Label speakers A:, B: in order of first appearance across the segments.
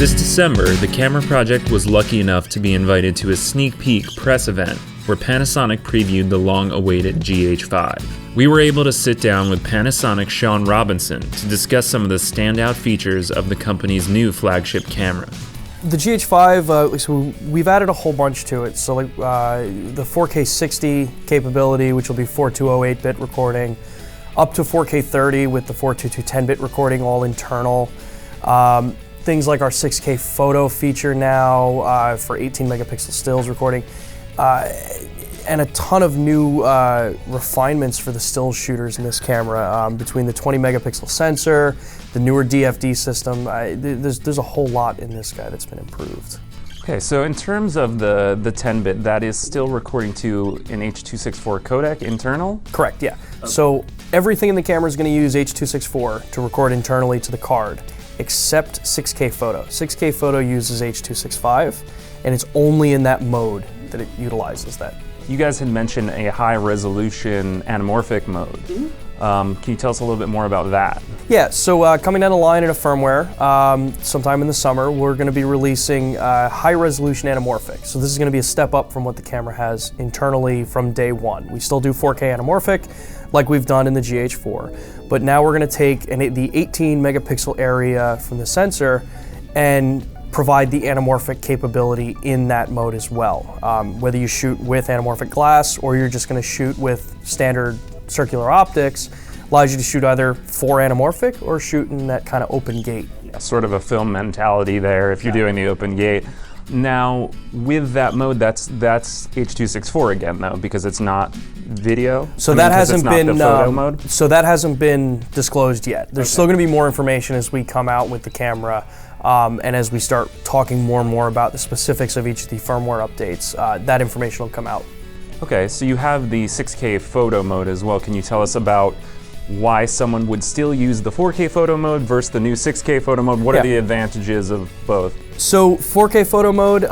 A: This December, the camera project was lucky enough to be invited to a sneak peek press event where Panasonic previewed the long-awaited GH5. We were able to sit down with Panasonic's Sean Robinson to discuss some of the standout features of the company's new flagship camera.
B: The GH5, so we've added a whole bunch to it. So like the 4K 60 capability, which will be 420 8-bit recording, up to 4K 30 with the 422 10-bit recording, all internal. Things like our 6K photo feature now for 18 megapixel stills recording, and a ton of new refinements for the still shooters in this camera, between the 20 megapixel sensor, the newer DFD system. There's a whole lot in this guy that's been improved.
A: Okay, so in terms of the 10-bit, that is still recording to an H.264 codec internal?
B: Correct, yeah. Okay. So everything in the camera is going to use H.264 to record internally to the card, except 6K photo. 6K photo uses H.265, and it's only in that mode that it utilizes that.
A: You guys had mentioned a high-resolution anamorphic mode. Mm-hmm. Can you tell us a little bit more about that?
B: Yeah, so coming down the line in a firmware, sometime in the summer, we're going to be releasing high-resolution anamorphic. So this is going to be a step up from what the camera has internally from day one. We still do 4K anamorphic, like we've done in the GH4, but now we're going to take the 18 megapixel area from the sensor and provide the anamorphic capability in that mode as well. Whether you shoot with anamorphic glass or you're just going to shoot with standard circular optics, allows you to shoot either for anamorphic or shoot in that kind of open gate.
A: Yeah, sort of a film mentality there if you're doing the open gate. Now, with that mode, that's H.264 again though, because it's not video.
B: So that hasn't been
A: the photo mode.
B: So that hasn't been disclosed yet. There's still going to be more information as we come out with the camera. And as we start talking more and more about the specifics of each of the firmware updates, that information will come out.
A: Okay, so you have the 6K photo mode as well. Can you tell us about why someone would still use the 4K photo mode versus the new 6K photo mode? What are the advantages of both?
B: So 4K photo mode,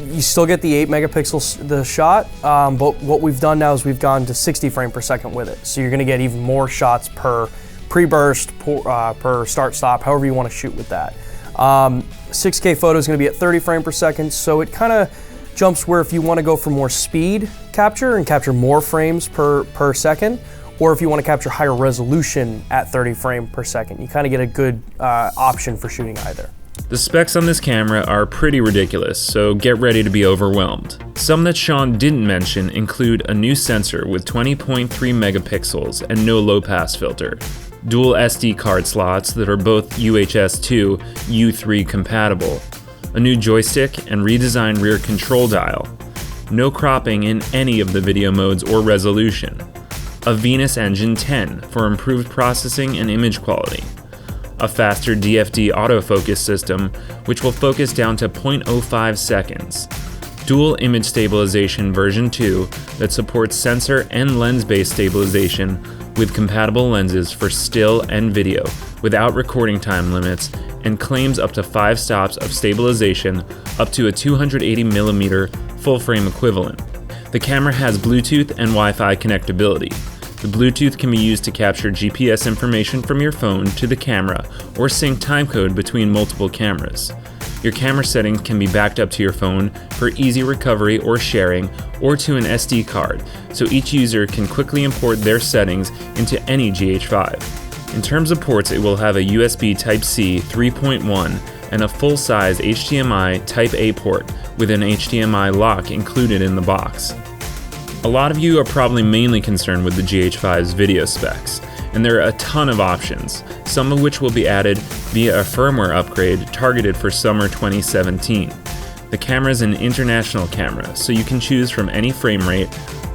B: you still get the 8 megapixels the shot, but what we've done now is we've gone to 60 frames per second with it. So you're going to get even more shots per pre-burst, per start-stop, however you want to shoot with that. 6K photo is going to be at 30 frames per second, so it kind of jumps where if you want to go for more speed capture and capture more frames per second, or if you want to capture higher resolution at 30 frames per second. You kind of get a good option for shooting either. The specs on this camera are pretty ridiculous, so get ready to be overwhelmed. Some that Sean didn't mention include a new sensor with 20.3 megapixels and no low-pass filter, dual SD card slots that are both UHS-2, U3 compatible, a new joystick and redesigned rear control dial, no cropping in any of the video modes or resolution, a Venus Engine 10 for improved processing and image quality, a faster DFD autofocus system which will focus down to 0.05 seconds, dual image stabilization version 2 that supports sensor and lens-based stabilization with compatible lenses for still and video without recording time limits, and claims up to 5 stops of stabilization up to a 280mm full-frame equivalent. The camera has Bluetooth and Wi-Fi connectability. The Bluetooth can be used to capture GPS information from your phone to the camera or sync timecode between multiple cameras. Your camera settings can be backed up to your phone for easy recovery or sharing, or to an SD card, so each user can quickly import their settings into any GH5. In terms of ports, it will have a USB Type-C 3.1 and a full-size HDMI Type-A port with an HDMI lock included in the box. A lot of you are probably mainly concerned with the GH5's video specs, and there are a ton of options, some of which will be added via a firmware upgrade targeted for summer 2017. The camera is an international camera, so you can choose from any frame rate,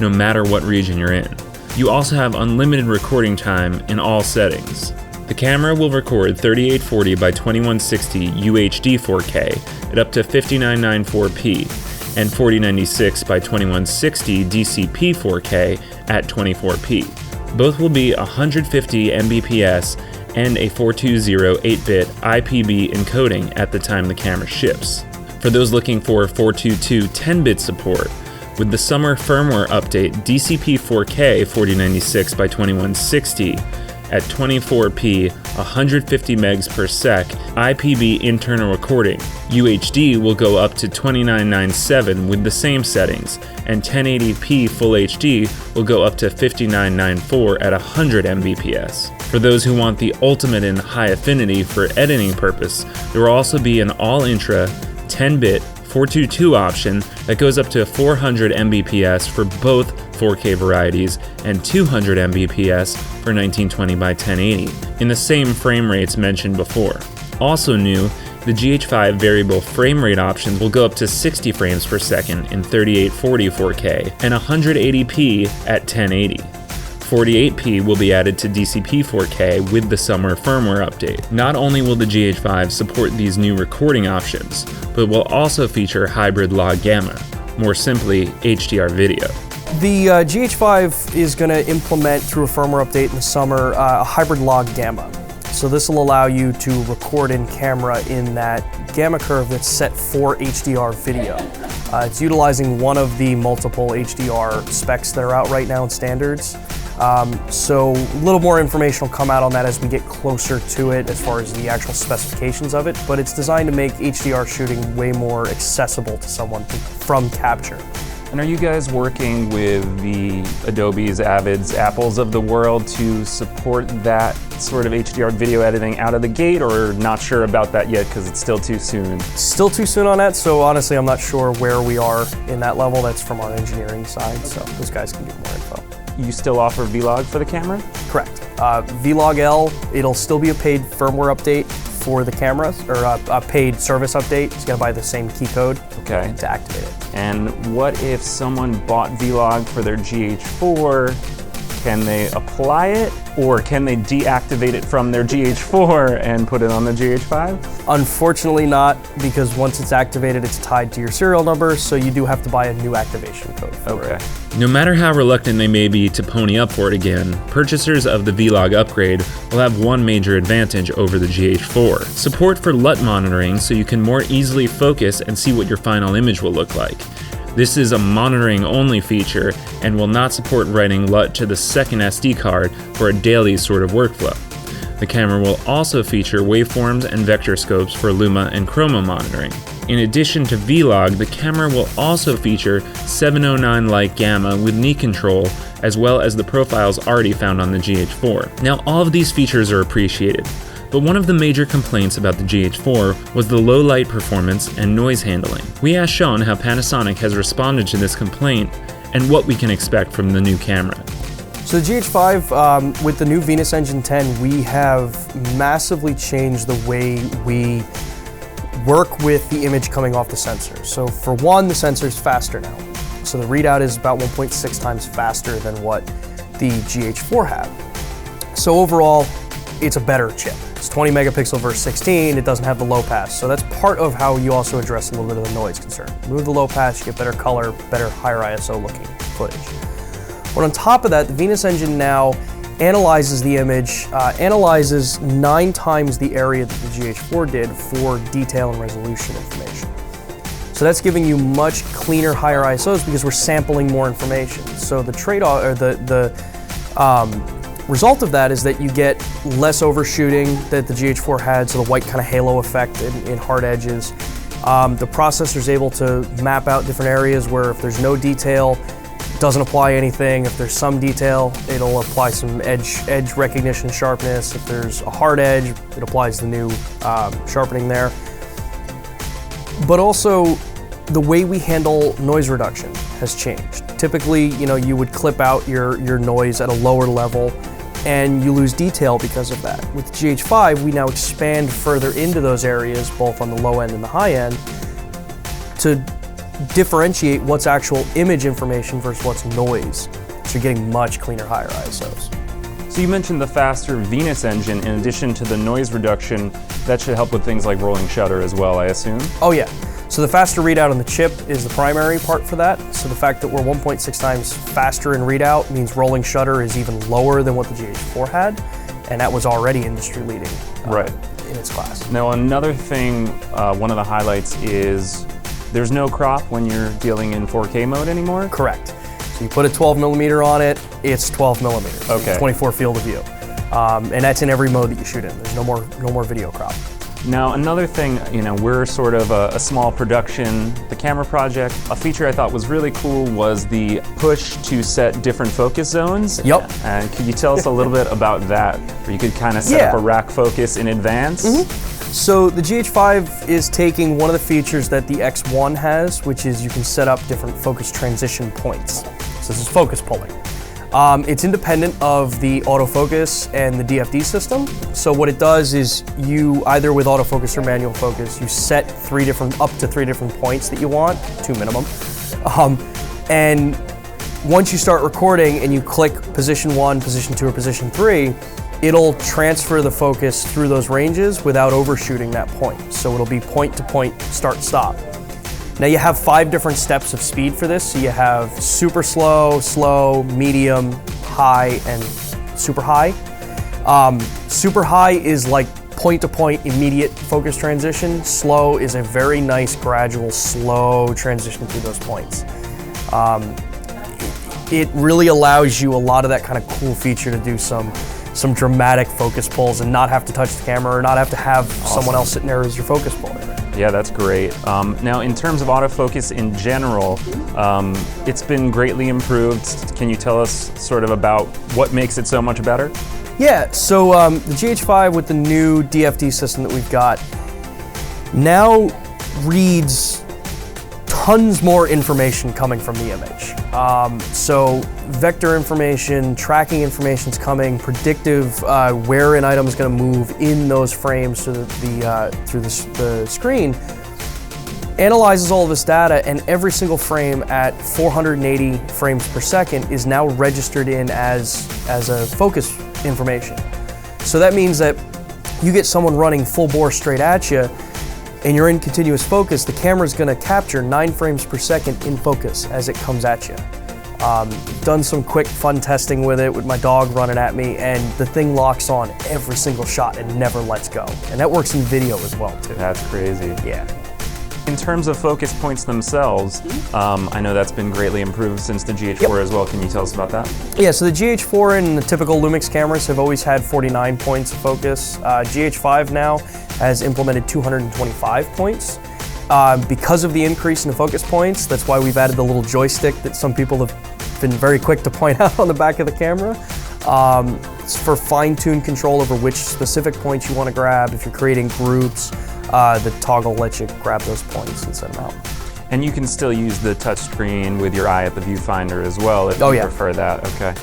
B: no matter what region you're in. You also have unlimited recording time in all settings. The camera will record 3840 by 2160 UHD 4K at up to 5994p and 4096 by 2160 DCP 4K at 24p. Both will be 150 Mbps and a 420 8-bit IPB encoding at the time the camera ships. For those looking for 422 10-bit support, with the summer firmware update, DCP 4K 4096 by 2160
A: at 24p, 150 megs per sec, IPB internal recording. UHD will go up to 2997 with the same settings, and 1080p Full HD will go up to 5994 at 100 Mbps. For those who want the ultimate in high affinity for editing purpose, there will also be an all-intra 10-bit 422 option that goes up to 400 Mbps for both 4K varieties and 200 Mbps for 1920 by 1080 in the same frame rates mentioned before. Also new, the GH5 variable frame rate options will go up to 60 frames per second in 3840 4K and 180p at 1080. 48p will be added to DCP 4K with the summer firmware update. Not only will the GH5 support these new recording options, but will also feature hybrid log gamma, more simply HDR video.
B: The GH5 is going to implement through a firmware update in the summer a hybrid log gamma. So this will allow you to record in camera in that gamma curve that's set for HDR video. It's utilizing one of the multiple HDR specs that are out right now in standards. So a little more information will come out on that as we get closer to it as far as the actual specifications of it, but it's designed to make HDR shooting way more accessible to someone from capture.
A: And are you guys working with the Adobe's, Avids, Apples of the world to support that sort of HDR video editing out of the gate, or not sure about that yet because it's still too soon?
B: Still too soon on that, so honestly I'm not sure where we are in that level. That's from our engineering side, so those guys can give more info.
A: You still offer Vlog for the camera?
B: Correct. Vlog L, it'll still be a paid firmware update for the cameras, or a paid service update. You gotta buy the same key code to activate it.
A: And what if someone bought Vlog for their GH4? Can they apply it, or can they deactivate it from their GH4 and put it on the GH5?
B: Unfortunately not, because once it's activated, it's tied to your serial number, so you do have to buy a new activation code for it.
A: No matter how reluctant they may be to pony up for it again, purchasers of the Vlog upgrade will have one major advantage over the GH4. Support for Lut Monitoring, so you can more easily focus and see what your final image will look like. This is a monitoring-only feature and will not support writing LUT to the second SD card for a daily sort of workflow. The camera will also feature waveforms and vector scopes for luma and chroma monitoring. In addition to Vlog, the camera will also feature 709 light gamma with knee control, as well as the profiles already found on the GH4. Now, all of these features are appreciated, but one of the major complaints about the GH4 was the low light performance and noise handling. We asked Sean how Panasonic has responded to this complaint and what we can expect from the new camera.
B: So the GH5, with the new Venus Engine 10, we have massively changed the way we work with the image coming off the sensor. So for one, the sensor is faster now. So the readout is about 1.6 times faster than what the GH4 had. So overall, it's a better chip. It's 20 megapixel versus 16, it doesn't have the low pass. So that's part of how you also address a little bit of the noise concern. Remove the low pass, you get better color, better higher ISO looking footage. But on top of that, the Venus Engine now analyzes the image, analyzes 9 times the area that the GH4 did for detail and resolution information. So that's giving you much cleaner, higher ISOs because we're sampling more information. So the trade-off, or the result of that is that you get less overshooting that the GH4 had, so the white kind of halo effect in hard edges. The processor's able to map out different areas where if there's no detail, it doesn't apply anything. If there's some detail, it'll apply some edge recognition sharpness. If there's a hard edge, it applies the new sharpening there. But also, the way we handle noise reduction has changed. Typically, you would clip out your noise at a lower level and you lose detail because of that. With the GH5, we now expand further into those areas, both on the low end and the high end, to differentiate what's actual image information versus what's noise. So you're getting much cleaner, higher ISOs.
A: So you mentioned the faster Venus engine in addition to the noise reduction. That should help with things like rolling shutter as well, I assume?
B: Oh yeah. So the faster readout on the chip is the primary part for that. So the fact that we're 1.6 times faster in readout means rolling shutter is even lower than what the GH4 had, and that was already industry leading in its class.
A: Now another thing, one of the highlights is there's no crop when you're dealing in 4K mode anymore?
B: Correct. So you put a 12 millimeter on it, it's 12 millimeters.
A: Okay.
B: 24 field of view. And that's in every mode that you shoot in. There's no more video crop.
A: Now, another thing, we're sort of a small production, the camera project. A feature I thought was really cool was the push to set different focus zones.
B: Yep.
A: And could you tell us a little bit about that? Where you could kind of set up a rack focus in advance?
B: So the GH5 is taking one of the features that the X1 has, which is you can set up different focus transition points. So this is focus pulling. It's independent of the autofocus and the DFD system. So what it does is you, either with autofocus or manual focus, you set up to three different points that you want, 2 minimum. And once you start recording and you click position 1, position 2, or position 3, it'll transfer the focus through those ranges without overshooting that point. So it'll be point to point, start, stop. Now you have 5 different steps of speed for this. So you have super slow, slow, medium, high, and super high. Super high is like point to point immediate focus transition. Slow is a very nice gradual slow transition through those points. It really allows you a lot of that kind of cool feature to do some dramatic focus pulls and not have to touch the camera or not have to have someone else sitting there as your focus puller.
A: Yeah, that's great. Now, in terms of autofocus in general, it's been greatly improved. Can you tell us sort of about what makes it so much better?
B: Yeah, so the GH5 with the new DFD system that we've got now reads tons more information coming from the image. So vector information, tracking information is coming, predictive where an item is going to move in those frames through the screen, analyzes all of this data, and every single frame at 480 frames per second is now registered in as a focus information. So that means that you get someone running full bore straight at you, and you're in continuous focus, the camera's gonna capture 9 frames per second in focus as it comes at you. Done some quick fun testing with it with my dog running at me, and the thing locks on every single shot and never lets go. And that works in video as well too.
A: That's crazy.
B: Yeah.
A: In terms of focus points themselves, I know that's been greatly improved since the GH4 as well. Can you tell us about that?
B: Yeah, so the GH4 and the typical Lumix cameras have always had 49 points of focus. GH5 now has implemented 225 points. Because of the increase in the focus points, that's why we've added the little joystick that some people have been very quick to point out on the back of the camera. It's for fine-tuned control over which specific points you want to grab. If you're creating groups, the toggle lets you grab those points and set them out.
A: And you can still use the touch screen with your eye at the viewfinder as well if you prefer that. Okay.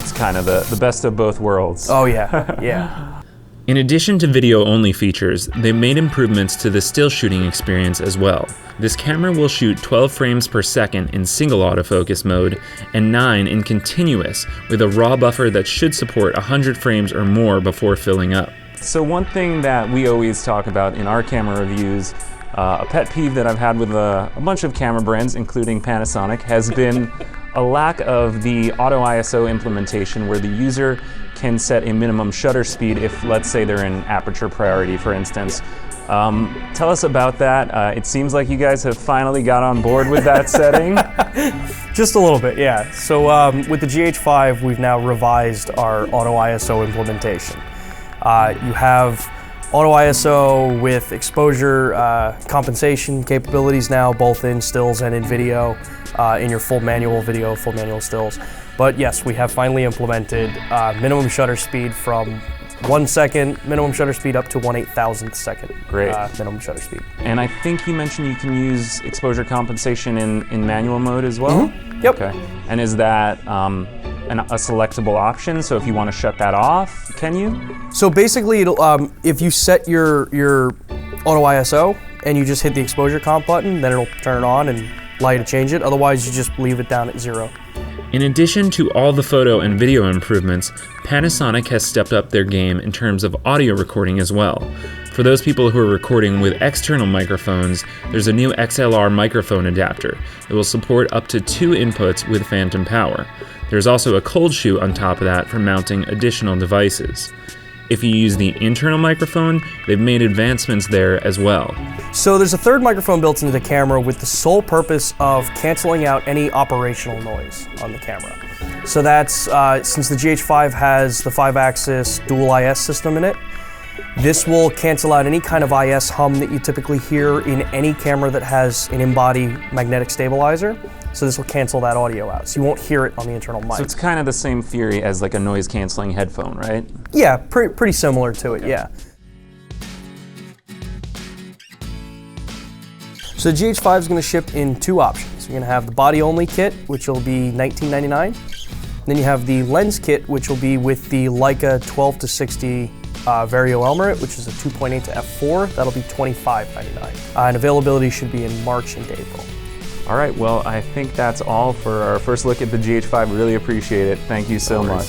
A: It's kind of the best of both worlds.
B: Oh yeah, yeah.
A: In addition to video-only features, they've made improvements to the still shooting experience as well. This camera will shoot 12 frames per second in single autofocus mode and 9 in continuous, with a raw buffer that should support 100 frames or more before filling up. So one thing that we always talk about in our camera reviews, a pet peeve that I've had with a bunch of camera brands, including Panasonic, has been a lack of the auto ISO implementation where the user can set a minimum shutter speed if, let's say, they're in aperture priority, for instance. Tell us about that. It seems like you guys have finally got on board with that setting.
B: Just a little bit, yeah. So with the GH5, we've now revised our auto ISO implementation. You have auto ISO with exposure compensation capabilities now, both in stills and in video, in your full manual video, full manual stills. But yes, we have finally implemented minimum shutter speed from 1 second minimum shutter speed up to 1/8,000th second minimum shutter speed.
A: And I think you mentioned you can use exposure compensation in manual mode as well?
B: Mm-hmm. Yep.
A: Okay. And is that a selectable option? So if you want to shut that off, can you?
B: So basically, it'll, if you set your auto ISO and you just hit the exposure comp button, then it'll turn it on and allow you to change it. Otherwise, you just leave it down at 0.
A: In addition to all the photo and video improvements, Panasonic has stepped up their game in terms of audio recording as well. For those people who are recording with external microphones, there's a new XLR microphone adapter that will support up to 2 inputs with phantom power. There's also a cold shoe on top of that for mounting additional devices. If you use the internal microphone, they've made advancements there as well.
B: So there's a third microphone built into the camera with the sole purpose of canceling out any operational noise on the camera. So that's, since the GH5 has the 5-axis dual IS system in it, this will cancel out any kind of IS hum that you typically hear in any camera that has an in-body magnetic stabilizer. So this will cancel that audio out, so you won't hear it on the internal mic.
A: So it's kind of the same theory as like a noise-canceling headphone, right?
B: Yeah, pretty similar to it, yeah. So the GH5 is going to ship in 2 options. You're going to have the body-only kit, which will be $19.99. Then you have the lens kit, which will be with the Leica 12-60 Vario Elmerit, which is a 2.8 to f4. That'll be $25.99. And availability should be in March and April.
A: All right, well, I think that's all for our first look at the GH5. Really appreciate it. Thank you so much.